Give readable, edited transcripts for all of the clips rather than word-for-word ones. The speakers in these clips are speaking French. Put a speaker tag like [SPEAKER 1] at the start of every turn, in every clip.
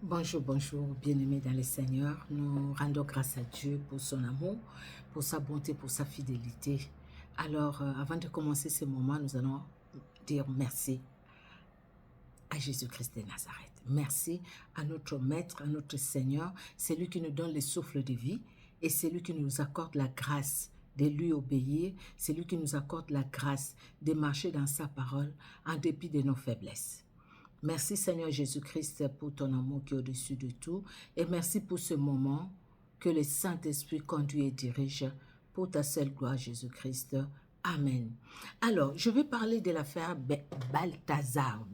[SPEAKER 1] Bonjour, bonjour, bien-aimés dans le Seigneur. Nous rendons grâce à Dieu pour son amour, pour sa bonté, pour sa fidélité. Alors, avant de commencer ce moment, nous allons dire merci à Jésus-Christ de Nazareth. Merci à notre Maître, à notre Seigneur. C'est lui qui nous donne le souffle de vie et c'est lui qui nous accorde la grâce de lui obéir. C'est lui qui nous accorde la grâce de marcher dans sa parole en dépit de nos faiblesses. Merci Seigneur Jésus-Christ pour ton amour qui est au-dessus de tout et merci pour ce moment que le Saint-Esprit conduit et dirige pour ta seule gloire Jésus-Christ. Amen. Alors, je vais parler de l'affaire Balthazar.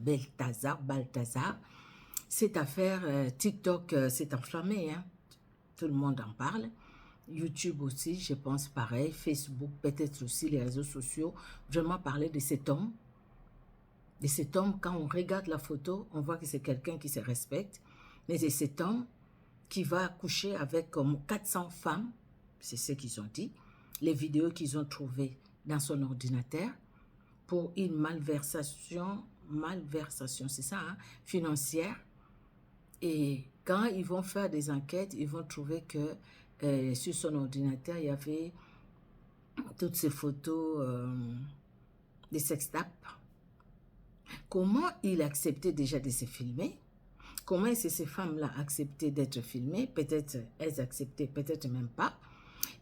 [SPEAKER 1] Cette affaire, TikTok s'est enflammée, hein? Tout le monde en parle. YouTube aussi, je pense pareil. Facebook, peut-être aussi les réseaux sociaux. Vraiment parler de cet homme. De cet homme, quand on regarde la photo, on voit que c'est quelqu'un qui se respecte. Mais c'est cet homme qui va coucher avec comme 400 femmes, c'est ce qu'ils ont dit, les vidéos qu'ils ont trouvées dans son ordinateur pour une malversation, c'est ça, hein, financière. Et quand ils vont faire des enquêtes, ils vont trouver que sur son ordinateur, il y avait toutes ces photos de sextapes. Comment il acceptait déjà de se filmer? Comment est-ce que ces femmes-là acceptaient d'être filmées? Peut-être elles acceptaient, peut-être même pas.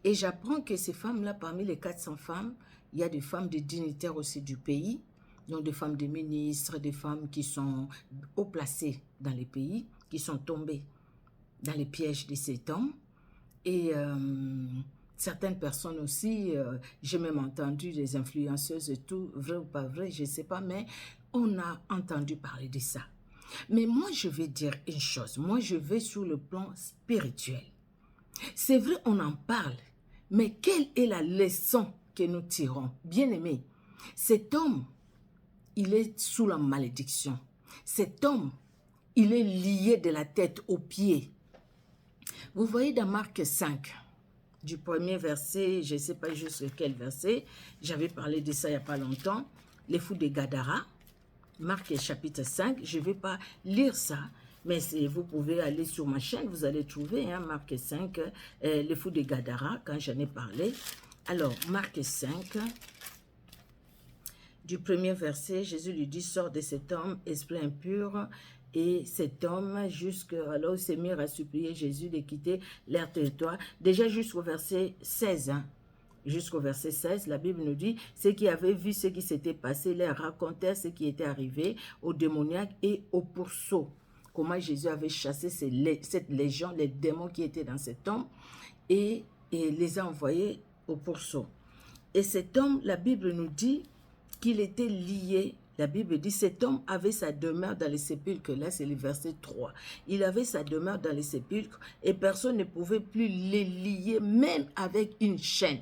[SPEAKER 1] Et j'apprends que ces femmes-là, parmi les 400 femmes, il y a des femmes de dignitaires aussi du pays, donc des femmes de ministres, des femmes qui sont haut placées dans les pays, qui sont tombées dans les pièges de cet homme. Et certaines personnes aussi, j'ai même entendu des influenceuses et tout, vrai ou pas vrai, je ne sais pas, mais on a entendu parler de ça. Mais moi, je vais dire une chose. Moi, je vais sur le plan spirituel. C'est vrai, on en parle, mais quelle est la leçon que nous tirons? Bien aimé, cet homme, il est sous la malédiction. Cet homme, il est lié de la tête aux pieds. Vous voyez dans Marc 5, du premier verset, je ne sais pas juste quel verset, j'avais parlé de ça il n'y a pas longtemps, les fous de Gadara, Marc chapitre 5, je ne vais pas lire ça, mais vous pouvez aller sur ma chaîne, vous allez trouver, hein, Marc 5, les fous de Gadara, quand j'en ai parlé. Alors, Marc 5, du premier verset, Jésus lui dit, sors de cet homme, esprit impur. Et cet homme, alors il s'est mis à supplier Jésus de quitter leur territoire. Déjà jusqu'au verset 16, hein. Jusqu'au verset 16, la Bible nous dit, ceux qui avaient vu ce qui s'était passé, leur racontèrent ce qui était arrivé aux démoniaques et aux pourceaux. Comment Jésus avait chassé cette légion, les démons qui étaient dans cet homme, et les a envoyés aux pourceaux. Et cet homme, la Bible nous dit qu'il était lié. La Bible dit, cet homme avait sa demeure dans les sépulcres. Là, c'est le verset 3. Il avait sa demeure dans les sépulcres et personne ne pouvait plus les lier, même avec une chaîne.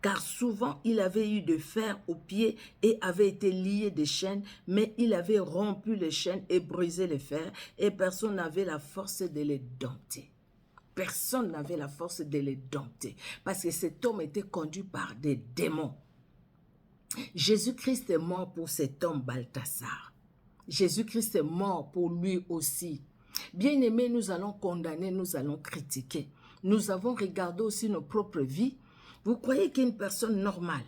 [SPEAKER 1] Car souvent, il avait eu de fer aux pieds et avait été lié de chaînes, mais il avait rompu les chaînes et brisé les fers et personne n'avait la force de les dompter. Personne n'avait la force de les dompter parce que cet homme était conduit par des démons. Jésus-Christ est mort pour cet homme Balthazar. Jésus-Christ est mort pour lui aussi. Bien-aimés, nous allons condamner, nous allons critiquer. Nous avons regardé aussi nos propres vies. Vous croyez qu'une personne normale,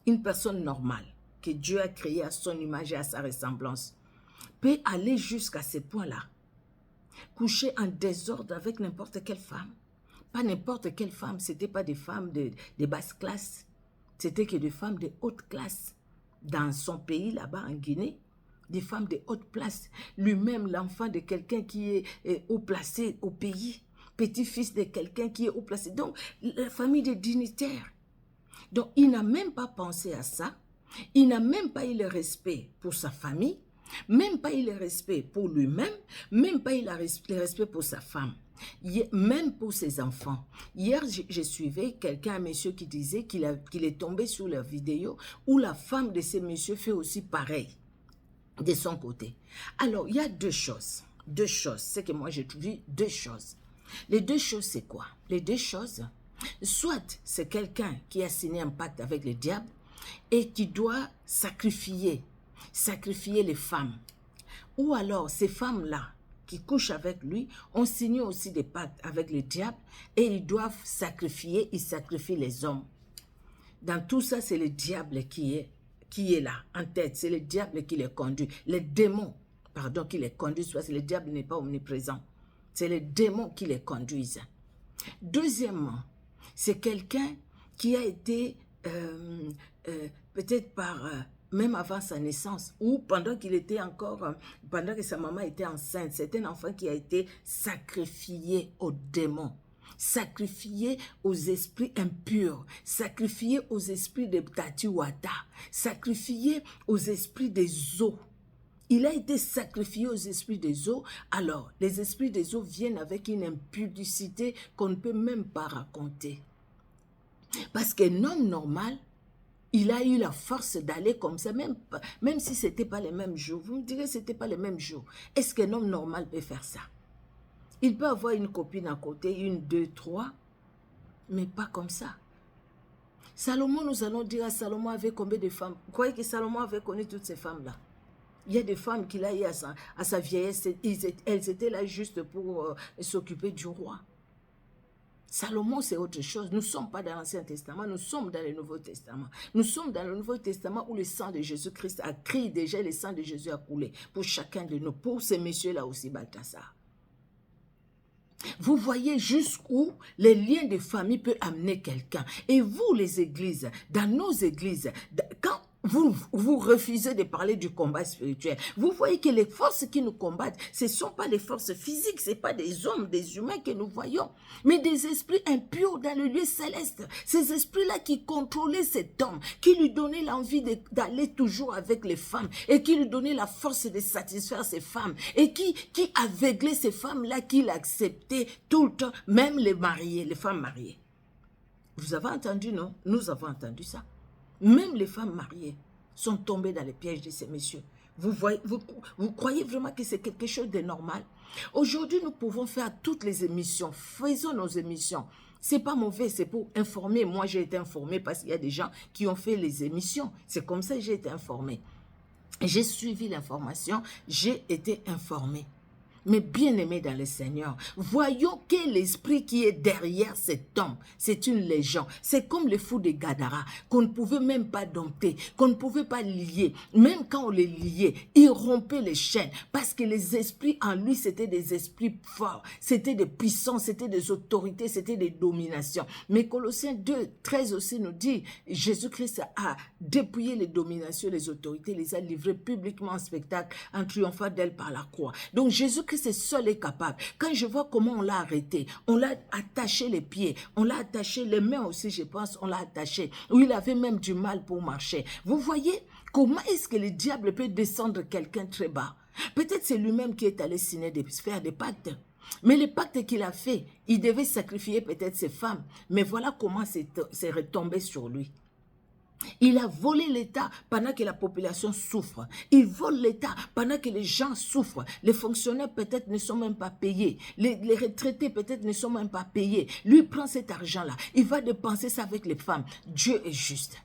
[SPEAKER 1] que Dieu a créée à son image et à sa ressemblance, peut aller jusqu'à ce point-là, coucher en désordre avec n'importe quelle femme? Pas n'importe quelle femme, ce n'était pas des femmes de basse classe. C'était que des femmes de haute classe dans son pays, là-bas en Guinée, des femmes de haute place. Lui-même, l'enfant de quelqu'un qui est haut placé au pays, petit-fils de quelqu'un qui est haut placé. Donc, la famille des dignitaires. Donc, il n'a même pas pensé à ça. Il n'a même pas eu le respect pour sa famille, même pas eu le respect pour lui-même, même pas eu le respect pour sa femme. Même pour ses enfants. Hier, je suivais quelqu'un, un monsieur qui disait qu'il est tombé sur leur vidéo où la femme de ce monsieur fait aussi pareil de son côté. Alors, il y a deux choses. C'est que moi j'ai trouvé deux choses. Les deux choses, c'est quoi? Les deux choses, soit c'est quelqu'un qui a signé un pacte avec le diable et qui doit sacrifier les femmes. Ou alors, ces femmes-là, qui couchent avec lui ont signé aussi des pactes avec le diable et ils doivent sacrifier, ils sacrifient les hommes. Dans tout ça, c'est le diable qui est là, en tête. C'est le diable qui les conduit. Les démons, pardon, qui les conduisent, parce que le diable n'est pas omniprésent. C'est les démons qui les conduisent. Deuxièmement, c'est quelqu'un qui a été, peut-être même avant sa naissance, ou pendant qu'il était encore, pendant que sa maman était enceinte, c'est un enfant qui a été sacrifié aux démons, sacrifié aux esprits impurs, sacrifié aux esprits de Tatiwata, sacrifié aux esprits des eaux. Il a été sacrifié aux esprits des eaux. Alors, les esprits des eaux viennent avec une impudicité qu'on ne peut même pas raconter. Parce qu'un homme normal, il a eu la force d'aller comme ça, même si ce n'était pas les mêmes jours. Vous me direz, ce n'était pas les mêmes jours. Est-ce qu'un homme normal peut faire ça? Il peut avoir une copine à côté, une, deux, trois, mais pas comme ça. Salomon, nous allons dire à Salomon avait combien de femmes? Vous croyez que Salomon avait connu toutes ces femmes-là? Il y a des femmes qu'il a eu à sa vieillesse, elles étaient là juste pour s'occuper du roi. Salomon, c'est autre chose. Nous ne sommes pas dans l'Ancien Testament, nous sommes dans le Nouveau Testament. Nous sommes dans le Nouveau Testament où le sang de Jésus-Christ a crié déjà, le sang de Jésus a coulé pour chacun de nous, pour ces messieurs-là aussi, Balthasar. Vous voyez jusqu'où les liens de famille peuvent amener quelqu'un. Et vous, les églises, dans nos églises, quand vous refusez de parler du combat spirituel, vous voyez que les forces qui nous combattent, ce ne sont pas les forces physiques, ce ne sont pas des hommes, des humains que nous voyons, mais des esprits impurs dans le lieu céleste. Ces esprits-là qui contrôlaient cet homme, qui lui donnaient l'envie d'aller toujours avec les femmes, et qui lui donnaient la force de satisfaire ces femmes, et qui aveuglait ces femmes-là, qu'il acceptait tout le temps, même les mariés, les femmes mariées. Vous avez entendu, non? Nous avons entendu ça. Même les femmes mariées sont tombées dans les pièges de ces messieurs. Vous croyez vraiment que c'est quelque chose de normal? Aujourd'hui, nous pouvons faire toutes les émissions. Faisons nos émissions. Ce n'est pas mauvais, c'est pour informer. Moi, j'ai été informée parce qu'il y a des gens qui ont fait les émissions. C'est comme ça que j'ai été informée. J'ai suivi l'information, j'ai été informée. Mais bien-aimés dans le Seigneur, voyons que l'esprit qui est derrière cet homme, c'est une légende. C'est comme le fou de Gadara, qu'on ne pouvait même pas dompter, qu'on ne pouvait pas lier. Même quand on les liait, il rompait les chaînes, parce que les esprits en lui, c'était des esprits forts, c'était des puissances, c'était des autorités, c'était des dominations. Mais Colossiens 2, 13 aussi nous dit, Jésus-Christ a dépouillé les dominations, les autorités, les a livrées publiquement en spectacle, en triomphant d'elles par la croix. Donc Jésus-Christ c'est seul et capable. Quand je vois comment on l'a arrêté, on l'a attaché les pieds, on l'a attaché les mains aussi, je pense, on l'a attaché, où il avait même du mal pour marcher. Vous voyez comment est-ce que le diable peut descendre quelqu'un très bas? Peut-être c'est lui-même qui est allé signer faire des pactes. Mais les pactes qu'il a fait, il devait sacrifier peut-être ses femmes. Mais voilà comment c'est retombé sur lui. Il a volé l'État pendant que la population souffre. Il vole l'État pendant que les gens souffrent. Les fonctionnaires peut-être ne sont même pas payés. Les retraités peut-être ne sont même pas payés. Lui prend cet argent-là. Il va dépenser ça avec les femmes. Dieu est juste.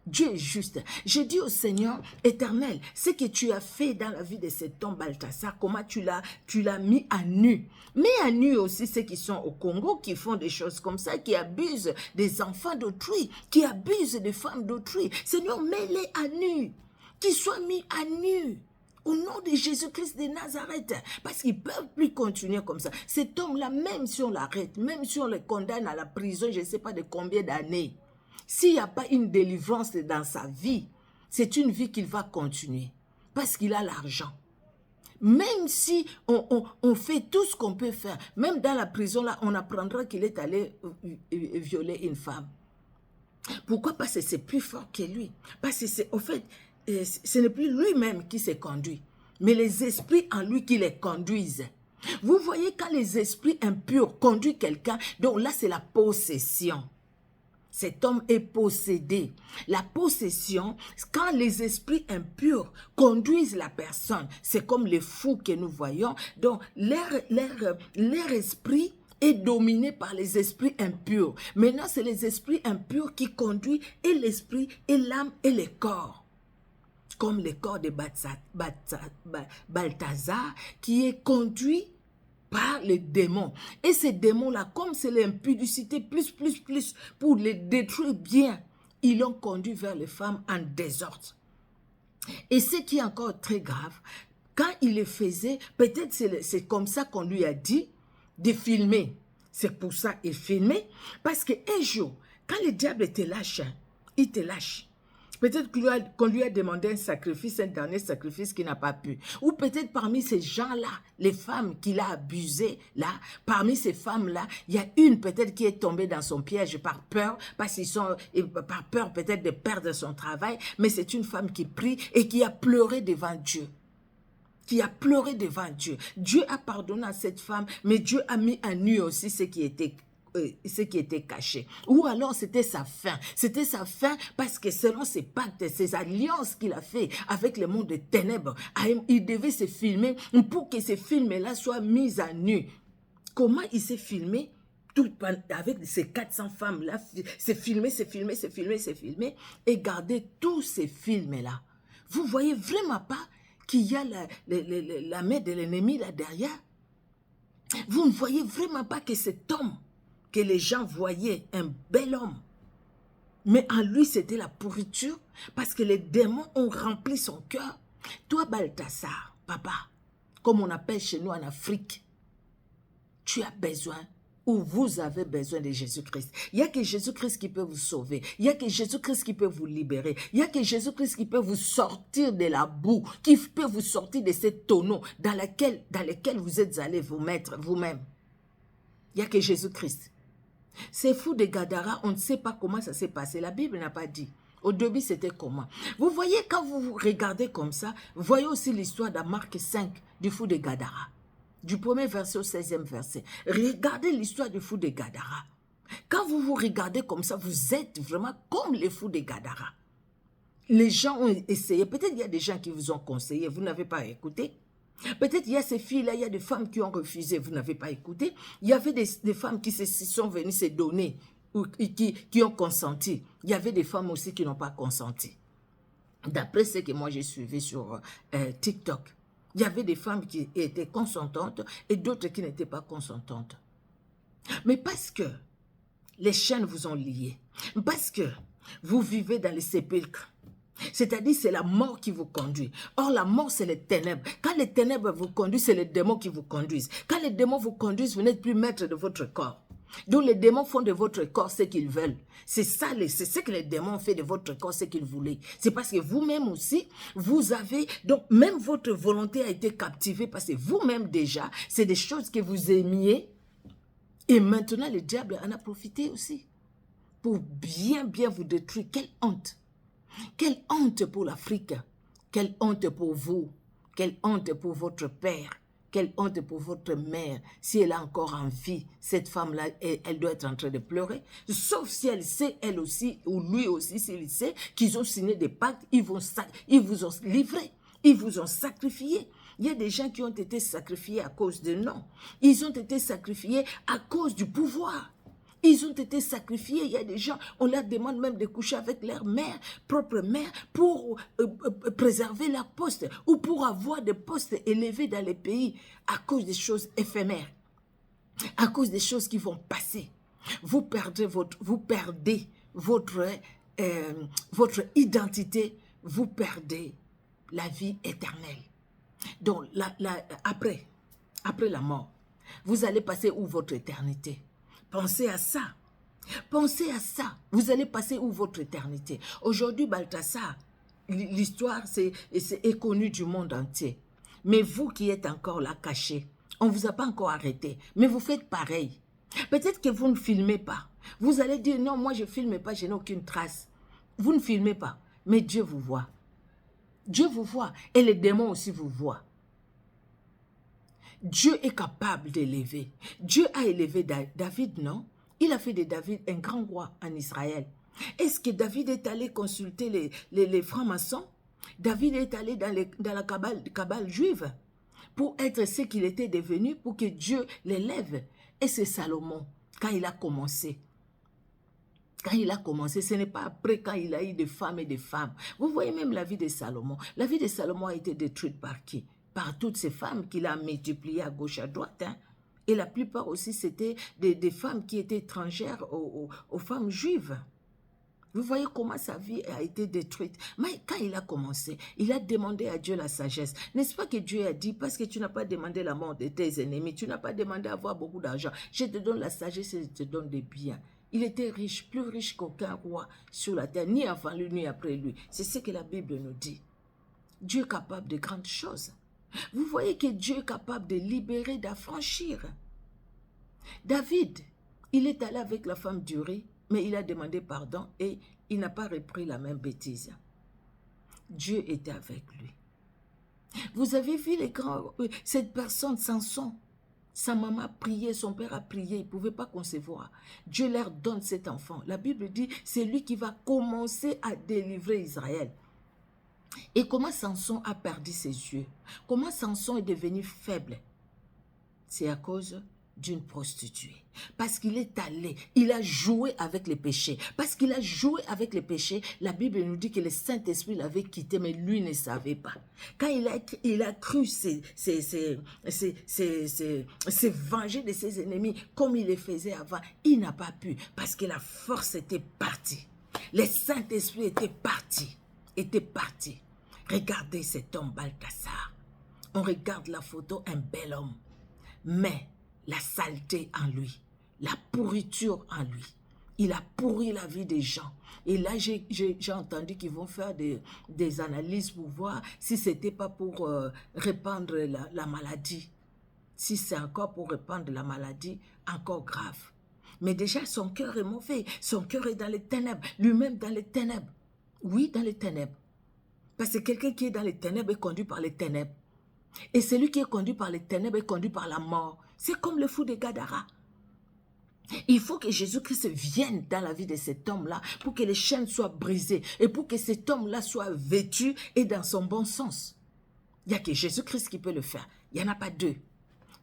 [SPEAKER 1] Dieu est juste. J'ai dit au Seigneur éternel, ce que tu as fait dans la vie de cet homme Balthasar, comment tu l'as mis à nu. Mais à nu aussi ceux qui sont au Congo, qui font des choses comme ça, qui abusent des enfants d'autrui, qui abusent des femmes d'autrui. Seigneur, mets-les à nu, qu'ils soient mis à nu. Au nom de Jésus-Christ de Nazareth, parce qu'ils ne peuvent plus continuer comme ça. Cet homme-là, même si on l'arrête, même si on le condamne à la prison, je ne sais pas de combien d'années, s'il n'y a pas une délivrance dans sa vie, c'est une vie qu'il va continuer. Parce qu'il a l'argent. Même si on fait tout ce qu'on peut faire, même dans la prison, là, on apprendra qu'il est allé violer une femme. Pourquoi? Parce que c'est plus fort que lui. Parce que c'est, au fait, ce n'est plus lui-même qui se conduit, mais les esprits en lui qui les conduisent. Vous voyez, quand les esprits impurs conduisent quelqu'un, donc là, c'est la possession. Cet homme est possédé. La possession, quand les esprits impurs conduisent la personne, c'est comme les fous que nous voyons. Donc, leur esprit est dominé par les esprits impurs. Maintenant, c'est les esprits impurs qui conduisent et l'esprit, et l'âme, et le corps. Comme le corps de Balthasar, qui est conduit par les démons. Et ces démons-là, comme c'est l'impudicité plus, pour les détruire bien, ils l'ont conduit vers les femmes en désordre. Et ce qui est encore très grave, quand il le faisait, peut-être c'est comme ça qu'on lui a dit de filmer. C'est pour ça qu'il filmait, parce qu'un jour, quand le diable te lâche, il te lâche. Peut-être qu'on lui a demandé un sacrifice, un dernier sacrifice qu'il n'a pas pu. Ou peut-être parmi ces gens-là, les femmes qu'il a abusées, là, parmi ces femmes-là, il y a une peut-être qui est tombée dans son piège par peur, par peur peut-être de perdre son travail, mais c'est une femme qui prie et qui a pleuré devant Dieu. Qui a pleuré devant Dieu. Dieu a pardonné à cette femme, mais Dieu a mis à nu aussi ce qui était caché. Ou alors c'était sa fin. C'était sa fin parce que selon ses pactes, ses alliances qu'il a fait avec le monde des ténèbres, il devait se filmer pour que ces films-là soient mis à nu. Comment il s'est filmé? Avec ces 400 femmes-là, c'est filmé, et garder tous ces films-là. Vous voyez vraiment pas qu'il y a la main de l'ennemi là derrière? Vous ne voyez vraiment pas que cet homme, que les gens voyaient, un bel homme, mais en lui c'était la pourriture, parce que les démons ont rempli son cœur. Toi Balthasar, papa, comme on appelle chez nous en Afrique, tu as besoin, ou vous avez besoin de Jésus-Christ. Il n'y a que Jésus-Christ qui peut vous sauver. Il n'y a que Jésus-Christ qui peut vous libérer. Il n'y a que Jésus-Christ qui peut vous sortir de la boue, qui peut vous sortir de ces tonneaux dans lesquels vous êtes allés vous mettre vous-même. Il n'y a que Jésus-Christ. Ces fous de Gadara, on ne sait pas comment ça s'est passé. La Bible n'a pas dit. Au début, c'était comment? Vous voyez, quand vous regardez comme ça, vous voyez aussi l'histoire de Marc 5 du fou de Gadara. Du 1er verset au 16e verset. Regardez l'histoire du fou de Gadara. Quand vous vous regardez comme ça, vous êtes vraiment comme les fous de Gadara. Les gens ont essayé. Peut-être il y a des gens qui vous ont conseillé, vous n'avez pas écouté. Peut-être il y a ces filles-là, il y a des femmes qui ont refusé, vous n'avez pas écouté. Il y avait des femmes qui sont venues se donner, ou qui ont consenti. Il y avait des femmes aussi qui n'ont pas consenti. D'après ce que moi j'ai suivi sur TikTok. Il y avait des femmes qui étaient consentantes et d'autres qui n'étaient pas consentantes. Mais parce que les chaînes vous ont liés, parce que vous vivez dans les sépulcres, c'est-à-dire c'est la mort qui vous conduit. Or la mort c'est les ténèbres. Quand les ténèbres vous conduisent, c'est les démons qui vous conduisent. Quand les démons vous conduisent, vous n'êtes plus maître de votre corps. Donc les démons font de votre corps ce qu'ils veulent. C'est ce que les démons font de votre corps ce qu'ils voulaient. C'est parce que vous-même aussi, vous avez, donc même votre volonté a été captivée parce que vous-même déjà, c'est des choses que vous aimiez. Et maintenant le diable en a profité aussi pour bien vous détruire. Quelle honte! Quelle honte pour l'Afrique! Quelle honte pour vous! Quelle honte pour votre père! Quelle honte pour votre mère, si elle a encore en vie, cette femme-là, elle doit être en train de pleurer. Sauf si elle sait, elle aussi, ou lui aussi, s'il sait qu'ils ont signé des pactes, ils vous ont livré, ils vous ont sacrifié. Il y a des gens qui ont été sacrifiés à cause de non. Ils ont été sacrifiés à cause du pouvoir. Ils ont été sacrifiés. Il y a des gens, on leur demande même de coucher avec leur mère, propre mère, pour préserver leur poste ou pour avoir des postes élevés dans les pays à cause des choses éphémères, à cause des choses qui vont passer. Vous perdez votre identité, vous perdez la vie éternelle. Donc, après la mort, vous allez passer où votre éternité? Pensez à ça. Pensez à ça. Vous allez passer où votre éternité? Aujourd'hui, Balthasar, l'histoire est connue du monde entier. Mais vous qui êtes encore là cachés, on ne vous a pas encore arrêté. Mais vous faites pareil. Peut-être que vous ne filmez pas. Vous allez dire, non, moi je ne filme pas, je n'ai aucune trace. Vous ne filmez pas, mais Dieu vous voit. Dieu vous voit et les démons aussi vous voient. Dieu est capable d'élever. Dieu a élevé David, non? Il a fait de David un grand roi en Israël. Est-ce que David est allé consulter les francs-maçons? David est allé dans la cabale juive pour être ce qu'il était devenu, pour que Dieu l'élève. Et c'est Salomon, quand il a commencé. Quand il a commencé, ce n'est pas après quand il a eu des femmes et des femmes. Vous voyez même la vie de Salomon. La vie de Salomon a été détruite par qui? Par toutes ces femmes qu'il a multipliées à gauche, à droite. Hein? Et la plupart aussi, c'était des femmes qui étaient étrangères aux femmes juives. Vous voyez comment sa vie a été détruite. Mais quand il a commencé, il a demandé à Dieu la sagesse. N'est-ce pas que Dieu a dit, parce que tu n'as pas demandé la mort de tes ennemis, tu n'as pas demandé à avoir beaucoup d'argent, je te donne la sagesse et je te donne des biens. Il était riche, plus riche qu'aucun roi sur la terre, ni avant lui, ni après lui. C'est ce que la Bible nous dit. Dieu est capable de grandes choses. Vous voyez que Dieu est capable de libérer, d'affranchir. David, il est allé avec la femme d'Uri, mais il a demandé pardon et il n'a pas repris la même bêtise. Dieu était avec lui. Vous avez vu cette personne, Samson, sa maman a prié, son père a prié, il ne pouvait pas concevoir. Dieu leur donne cet enfant. La Bible dit, c'est lui qui va commencer à délivrer Israël. Et comment Samson a perdu ses yeux? Comment Samson est devenu faible? C'est à cause d'une prostituée. Parce qu'il est allé, il a joué avec les péchés. Parce qu'il a joué avec les péchés, la Bible nous dit que le Saint-Esprit l'avait quitté, mais lui ne savait pas. Quand il a cru se venger de ses ennemis, comme il le faisait avant, il n'a pas pu, parce que la force était partie. Le Saint-Esprit était parti. Regardez cet homme Balthasar. On regarde la photo, un bel homme. Mais la saleté en lui, la pourriture en lui, il a pourri la vie des gens. Et là, j'ai entendu qu'ils vont faire des analyses pour voir si ce n'était pas pour répandre la maladie. Si c'est encore pour répandre la maladie, encore grave. Mais déjà, son cœur est mauvais. Son cœur est dans les ténèbres. Lui-même dans les ténèbres. Oui, dans les ténèbres. Parce que quelqu'un qui est dans les ténèbres est conduit par les ténèbres. Et celui qui est conduit par les ténèbres est conduit par la mort. C'est comme le fou de Gadara. Il faut que Jésus-Christ vienne dans la vie de cet homme-là pour que les chaînes soient brisées et pour que cet homme-là soit vêtu et dans son bon sens. Il n'y a que Jésus-Christ qui peut le faire. Il n'y en a pas deux.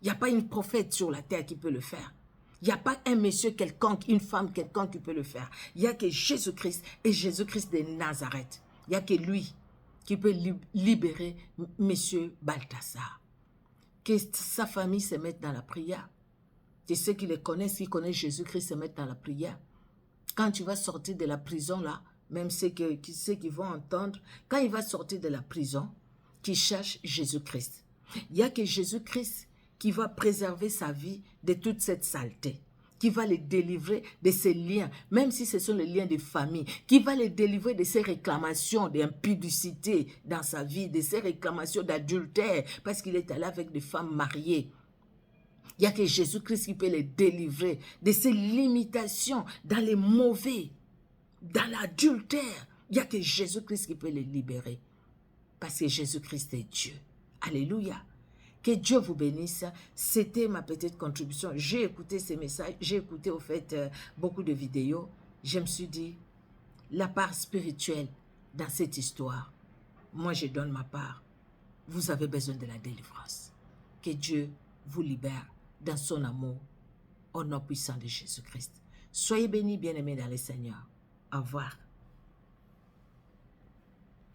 [SPEAKER 1] Il n'y a pas une prophète sur la terre qui peut le faire. Il n'y a pas un monsieur quelconque, une femme quelconque qui peut le faire. Il n'y a que Jésus-Christ et Jésus-Christ de Nazareth. Il n'y a que lui qui peut libérer monsieur Balthasar. Que sa famille se mette dans la prière. Que ceux qui les connaissent, qui connaissent Jésus-Christ, se mettent dans la prière. Quand tu vas sortir de la prison là, même ceux qui vont entendre, quand il va sortir de la prison, qu'il cherche Jésus-Christ. Il n'y a que Jésus-Christ qui va préserver sa vie de toute cette saleté, qui va les délivrer de ces liens, même si ce sont les liens de famille, qui va les délivrer de ces réclamations d'impudicité dans sa vie, de ces réclamations d'adultère, parce qu'il est allé avec des femmes mariées. Il n'y a que Jésus-Christ qui peut les délivrer de ces limitations dans les mauvais, dans l'adultère. Il n'y a que Jésus-Christ qui peut les libérer, parce que Jésus-Christ est Dieu. Alléluia. Que Dieu vous bénisse. C'était ma petite contribution. J'ai écouté ces messages, j'ai écouté au fait beaucoup de vidéos. Je me suis dit, la part spirituelle dans cette histoire, moi je donne ma part. Vous avez besoin de la délivrance. Que Dieu vous libère dans son amour, au nom puissant de Jésus-Christ. Soyez bénis, bien-aimés dans le Seigneur. Au revoir.